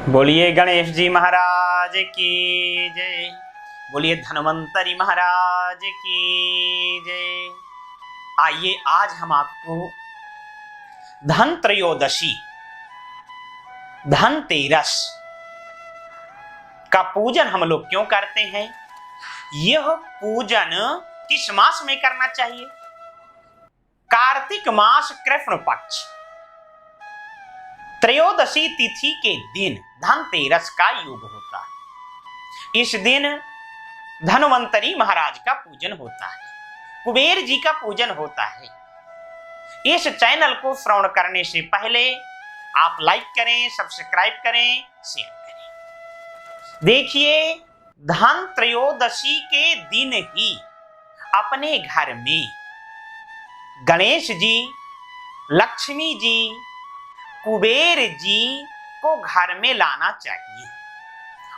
बोलिए गणेश जी महाराज की जय। बोलिए धन्वंतरी महाराज की जय। आइए आज हम आपको धन त्रयोदशी धनतेरस का पूजन हम लोग क्यों करते हैं, यह पूजन किस मास में करना चाहिए। कार्तिक मास कृष्ण पक्ष त्रयोदशी तिथि के दिन धनतेरस का योग होता है। इस दिन धन्वंतरी महाराज का पूजन होता है, कुबेर जी का पूजन होता है। इस चैनल को श्रवण करने से पहले आप लाइक करें, सब्सक्राइब करें, शेयर करें। देखिए, धन त्रयोदशी के दिन ही अपने घर में गणेश जी, लक्ष्मी जी, कुबेर जी को घर में लाना चाहिए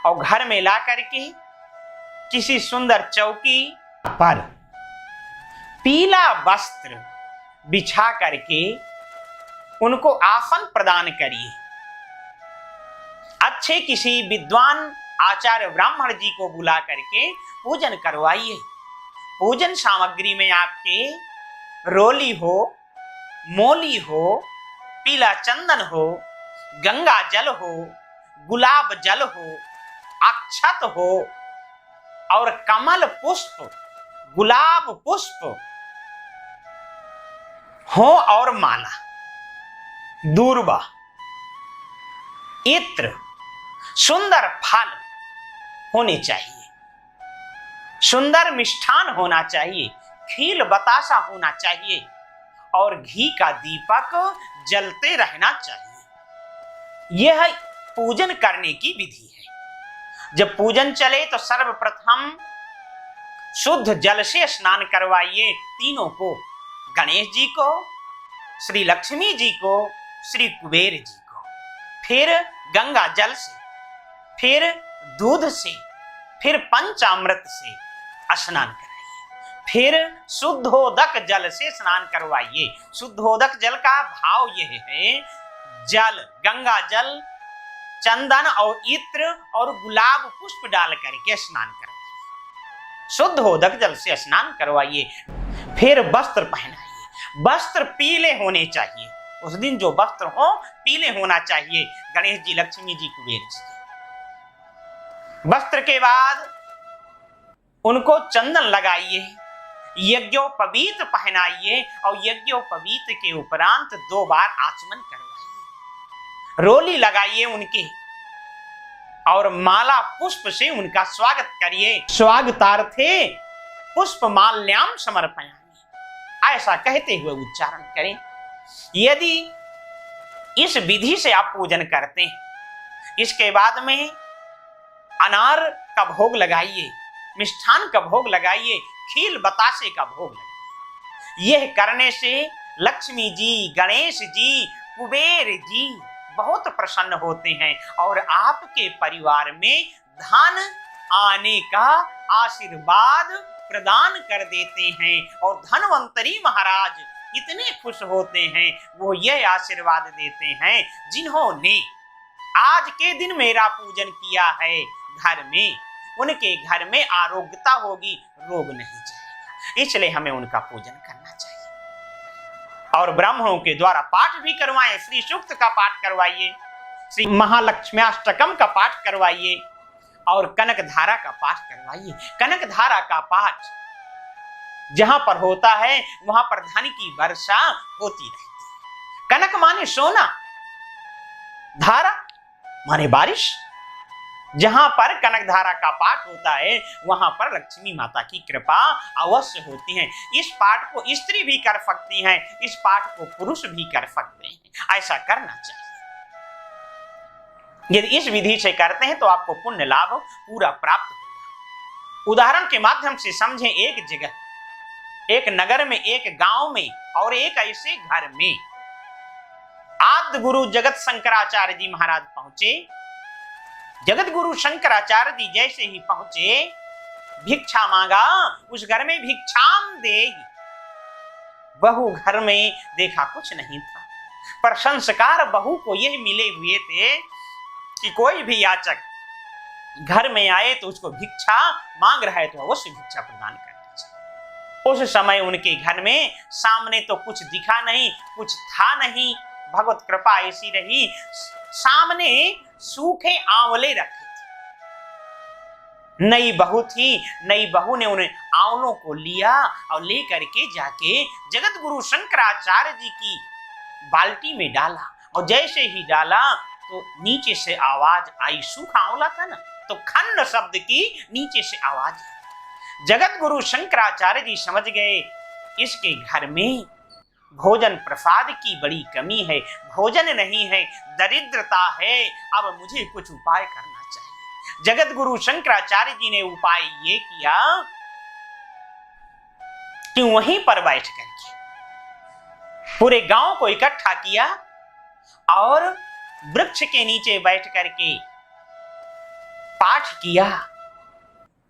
और घर में ला करके किसी सुंदर चौकी पर पीला वस्त्र बिछा करके उनको आसन प्रदान करिए। अच्छे किसी विद्वान आचार्य ब्राह्मण जी को बुला करके पूजन करवाइए। पूजन सामग्री में आपके रोली हो, मोली हो, पीला चंदन हो, गंगा जल हो, गुलाब जल हो, अक्षत हो और कमल पुष्प, गुलाब पुष्प हो और माला, दूर्वा, इत्र, सुंदर फल होने चाहिए, सुंदर मिष्ठान होना चाहिए, खील बतासा होना चाहिए और घी का दीपक जलते रहना चाहिए। यह पूजन करने की विधि है। जब पूजन चले तो सर्वप्रथम शुद्ध जल से स्नान करवाइए तीनों को, गणेश जी को, श्री लक्ष्मी जी को, श्री कुबेर जी को। फिर गंगा जल से, फिर दूध से, फिर पंचामृत से स्नान कराइए। फिर शुद्धोदक जल से स्नान करवाइए। शुद्धोदक जल का भाव यह है, जल, गंगा जल, चंदन और इत्र और गुलाब पुष्प डाल करके स्नान करवाइए। शुद्धोदक जल से स्नान करवाइए। फिर वस्त्र पहनाइए। वस्त्र पीले होने चाहिए। उस दिन जो वस्त्र हो पीले होना चाहिए। गणेश जी, लक्ष्मी जी, कुबेर जी। वस्त्र के बाद उनको चंदन लगाइए, यज्ञोपवीत पहनाइए और यज्ञोपवीत के उपरांत 2 बार आचमन करवाइए। रोली लगाइए उनके और माला पुष्प से उनका स्वागत करिए। स्वागतार्थे पुष्प माल्याम समर्पयामि, ऐसा कहते हुए उच्चारण करें। यदि इस विधि से आप पूजन करते हैं, इसके बाद में अनार का भोग लगाइए, मिष्ठान का भोग लगाइए, खील बतासे का भोग लगाइए। यह करने से लक्ष्मी जी, गणेश जी, कुबेर जी बहुत प्रसन्न होते हैं और आपके परिवार में धन आने का आशीर्वाद प्रदान कर देते हैं। और धन्वंतरी महाराज इतने खुश होते हैं, वो यह आशीर्वाद देते हैं, जिन्होंने आज के दिन मेरा पूजन किया है घर में, उनके घर में आरोग्यता होगी, रोग नहीं जाएगा। इसलिए हमें उनका पूजन करना चाहिए। और ब्राह्मणों के द्वारा पाठ भी करवाएं। श्री सूक्त का पाठ करवाइए, श्री महालक्ष्म्याष्टकम का पाठ करवाइए और कनक धारा का पाठ करवाइए। कनक धारा का पाठ जहां पर होता है वहां पर धन की वर्षा होती रहती है। कनक माने सोना, धारा माने बारिश। जहां पर कनक धारा का पाठ होता है वहां पर लक्ष्मी माता की कृपा अवश्य होती है। इस पाठ को स्त्री भी कर सकती हैं, इस पाठ को पुरुष भी कर सकते हैं। ऐसा करना चाहिए। यदि इस विधि से करते हैं तो आपको पुण्य लाभ पूरा प्राप्त होगा। उदाहरण के माध्यम से समझें। एक जगह, एक नगर में, एक गांव में और एक ऐसे घर में आद्य गुरु जगत शंकराचार्य जी महाराज पहुंचे। जगत गुरु शंकराचार्य जी जैसे ही पहुंचे, भिक्षा मांगा। उस घर में भिक्षाम दे। बहू घर में देखा कुछ नहीं था, पर संस्कार बहू को यह मिले हुए थे कि कोई भी याचक घर में आए तो उसको भिक्षा मांग रहा है तो अवश्य भिक्षा प्रदान करनी चाहिए। उस समय उनके घर में सामने तो कुछ दिखा नहीं, कुछ था नहीं, भगवत कृपा ऐसी रही, सामने सूखे आंवले रखे थे। नई बहू थी, नई बहू ने उन्हें आंवलों को लिया और लेकर के जाके जगत गुरु शंकराचार्य जी की बाल्टी में डाला, और जैसे ही डाला तो नीचे से आवाज आई। सूखा आंवला था ना, तो खंड शब्द की नीचे से आवाज आई। जगत गुरु शंकराचार्य जी समझ गए इसके घर में भोजन प्रसाद की बड़ी कमी है, भोजन नहीं है, दरिद्रता है, अब मुझे कुछ उपाय करना चाहिए। जगत गुरु शंकराचार्य जी ने उपाय ये किया कि वहीं पर बैठ करके पूरे गांव को इकट्ठा किया और वृक्ष के नीचे बैठ करके पाठ किया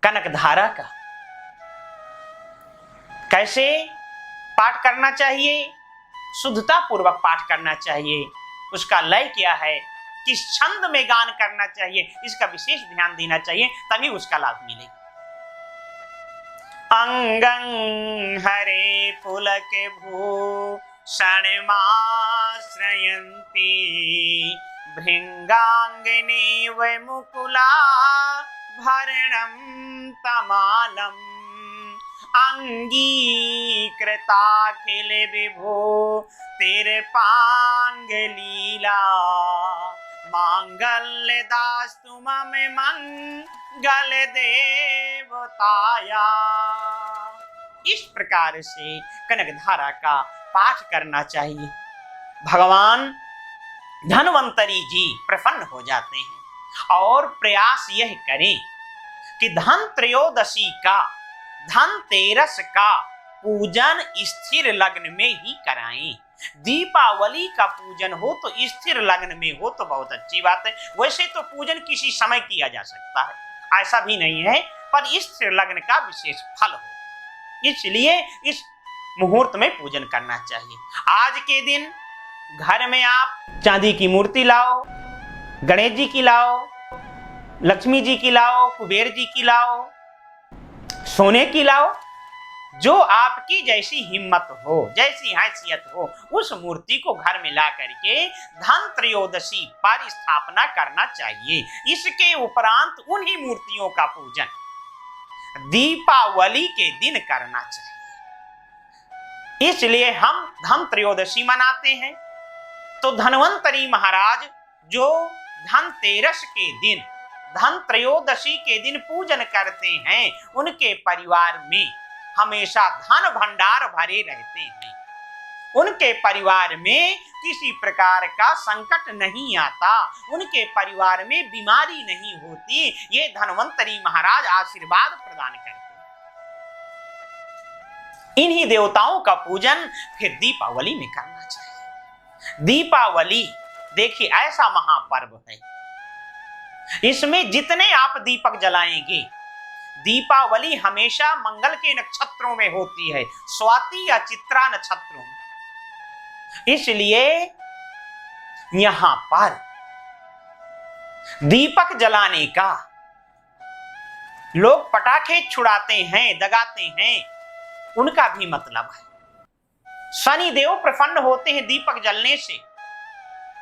कनकधारा का। कैसे पाठ करना चाहिए? शुद्धता पूर्वक पाठ करना चाहिए। उसका लय क्या है, किस छंद में गान करना चाहिए, इसका विशेष ध्यान देना चाहिए, तभी उसका लाभ मिलेगा। अंगं हरे पुलक भूषण माश्रयन्ति भृंगांगनेव मुकुला भरणं तमालम् अंगीकृताखिल विभो तिरपांगलीला मांगल्य दास्तु मम मंगल देवताया। इस प्रकार से कनकधारा का पाठ करना चाहिए। भगवान धन्वंतरी जी प्रसन्न हो जाते हैं और प्रयास यह करें कि धनत्रयोदशी का, धनतेरस का पूजन स्थिर लग्न में ही कराएं। दीपावली का पूजन हो तो स्थिर लग्न में हो तो बहुत अच्छी बात है। वैसे तो पूजन किसी समय किया जा सकता है, ऐसा भी नहीं है, पर स्थिर लग्न का विशेष फल हो, इसलिए इस मुहूर्त में पूजन करना चाहिए। आज के दिन घर में आप चांदी की मूर्ति लाओ, गणेश जी की लाओ, लक्ष्मी जी की लाओ, कुबेर जी की लाओ, सोने की लाओ, जो आपकी जैसी हिम्मत हो, जैसी हैसियत हो, उस मूर्ति को घर में ला करके धनत्रयोदशी पर स्थापना करना चाहिए। इसके उपरांत उन्हीं मूर्तियों का पूजन दीपावली के दिन करना चाहिए। इसलिए हम धनत्रयोदशी मनाते हैं। तो धन्वंतरी महाराज जो धनतेरस के दिन, धनत्रयोदशी के दिन पूजन करते हैं, उनके परिवार में हमेशा धन भंडार भरे रहते हैं। उनके परिवार में किसी प्रकार का संकट नहीं आता, उनके परिवार में बीमारी नहीं होती। ये धन्वंतरी महाराज आशीर्वाद प्रदान करते हैं। इन्हीं देवताओं का पूजन फिर दीपावली में करना चाहिए। दीपावली देखिए ऐसा महापर्व है, इसमें जितने आप दीपक जलाएंगे, दीपावली हमेशा मंगल के नक्षत्रों में होती है, स्वाति या चित्रा नक्षत्रों में, इसलिए यहां पर दीपक जलाने का, लोग पटाखे छुड़ाते हैं, दगाते हैं, उनका भी मतलब है। शनि देव प्रसन्न होते हैं दीपक जलने से।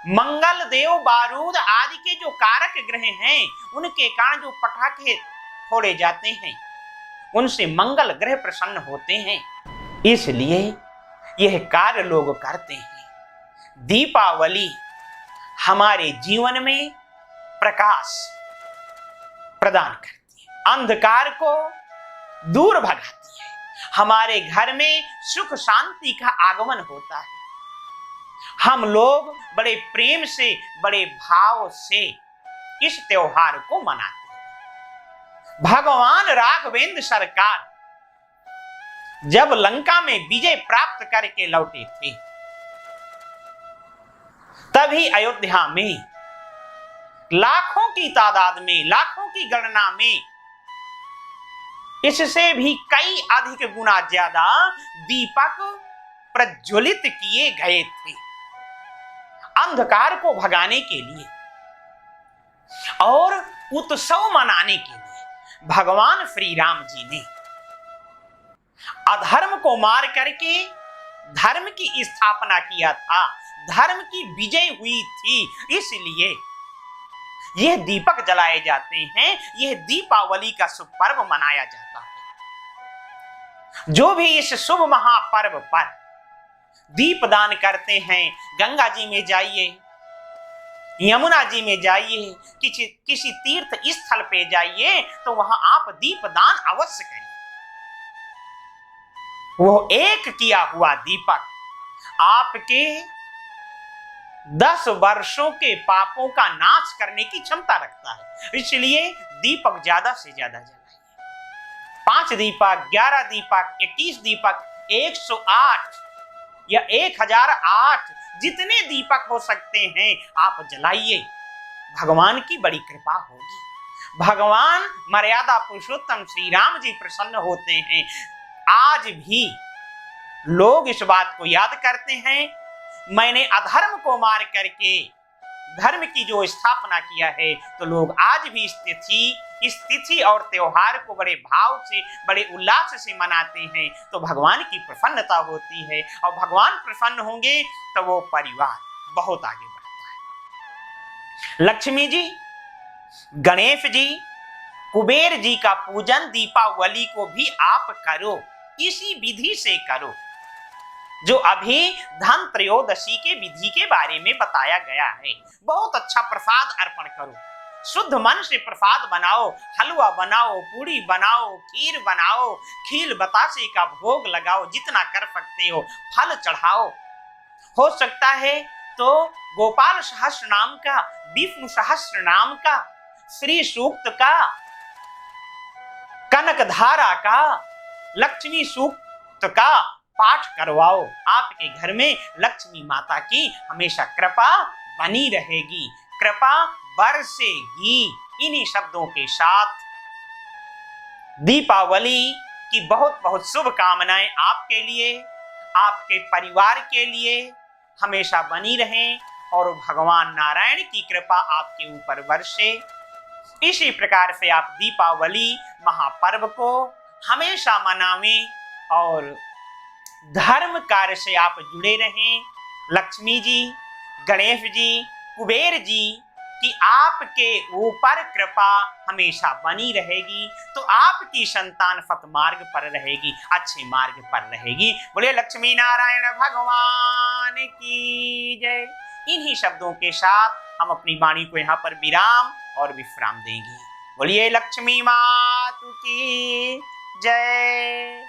मंगल देव बारूद आदि के जो कारक ग्रह हैं, उनके कारण जो पटाखे फोड़े जाते हैं, उनसे मंगल ग्रह प्रसन्न होते हैं, इसलिए यह कार्य लोग करते हैं। दीपावली हमारे जीवन में प्रकाश प्रदान करती है, अंधकार को दूर भगाती है, हमारे घर में सुख शांति का आगमन होता है। हम लोग बड़े प्रेम से, बड़े भाव से इस त्योहार को मनाते हैं। भगवान राघवेंद्र सरकार जब लंका में विजय प्राप्त करके लौटे थे, तभी अयोध्या में लाखों की तादाद में, लाखों की गणना में, इससे भी कई अधिक गुना ज्यादा दीपक प्रज्वलित किए गए थे अंधकार को भगाने के लिए। और उत्सव मनाने के लिए भगवान श्री राम जी ने अधर्म को मार करके धर्म की स्थापना किया था, धर्म की विजय हुई थी। इसलिए यह दीपक जलाए जाते हैं, यह दीपावली का शुभ पर्व मनाया जाता है। जो भी इस शुभ महापर्व पर दीपदान करते हैं, गंगा जी में जाइए, यमुना जी में जाइए, किसी तीर्थ स्थल पे जाइए, तो वहां आप दीपदान अवश्य करिए। वो एक किया हुआ दीपक आपके 10 वर्षों के पापों का नाश करने की क्षमता रखता है। इसलिए दीपक ज्यादा से ज्यादा जलाइए। 5 दीपक, 11 दीपक, 21 दीपक, 108 या 1008, जितने दीपक हो सकते हैं आप जलाइए। भगवान की बड़ी कृपा होगी। भगवान मर्यादा पुरुषोत्तम श्री राम जी प्रसन्न होते हैं। आज भी लोग इस बात को याद करते हैं, मैंने अधर्म को मार करके धर्म की जो स्थापना किया है, तो लोग आज भी इस तिथि और त्योहार को बड़े भाव से, बड़े उल्लास से मनाते हैं। तो भगवान की प्रसन्नता होती है, और भगवान प्रसन्न होंगे तो वो परिवार बहुत आगे बढ़ता है। लक्ष्मी जी, गणेश जी, कुबेर जी का पूजन दीपावली को भी आप करो, इसी विधि से करो जो अभी धन त्रयोदशी के विधि के बारे में बताया गया है। बहुत अच्छा प्रसाद अर्पण करो, शुद्ध मन से प्रसाद बनाओ, हलवा बनाओ, पूड़ी बनाओ, खीर बनाओ, खील बतासे का भोग लगाओ, जितना कर सकते हो फल चढ़ाओ। हो सकता है तो गोपाल सहस्त्र नाम का, विष्णु सहस्त्र नाम का, श्री सूक्त का, कनक धारा का, लक्ष्मी सूक्त का पाठ करवाओ। आपके घर में लक्ष्मी माता की हमेशा कृपा बनी रहेगी, कृपा बरसेगी। इन्हीं शब्दों के साथ दीपावली की बहुत बहुत शुभकामनाएं आपके लिए, आपके परिवार के लिए हमेशा बनी रहें, और भगवान नारायण की कृपा आपके ऊपर बरसे। इसी प्रकार से आप दीपावली महापर्व को हमेशा मनावें और धर्म कार्य से आप जुड़े रहें। लक्ष्मी जी, गणेश जी, कुबेर जी की आपके ऊपर कृपा हमेशा बनी रहेगी, तो आपकी संतान सतमार्ग पर रहेगी, अच्छे मार्ग पर रहेगी। बोले लक्ष्मी नारायण भगवान की जय। इन्हीं शब्दों के साथ हम अपनी वाणी को यहाँ पर विराम और विश्राम देंगे। बोलिए लक्ष्मी माता की जय।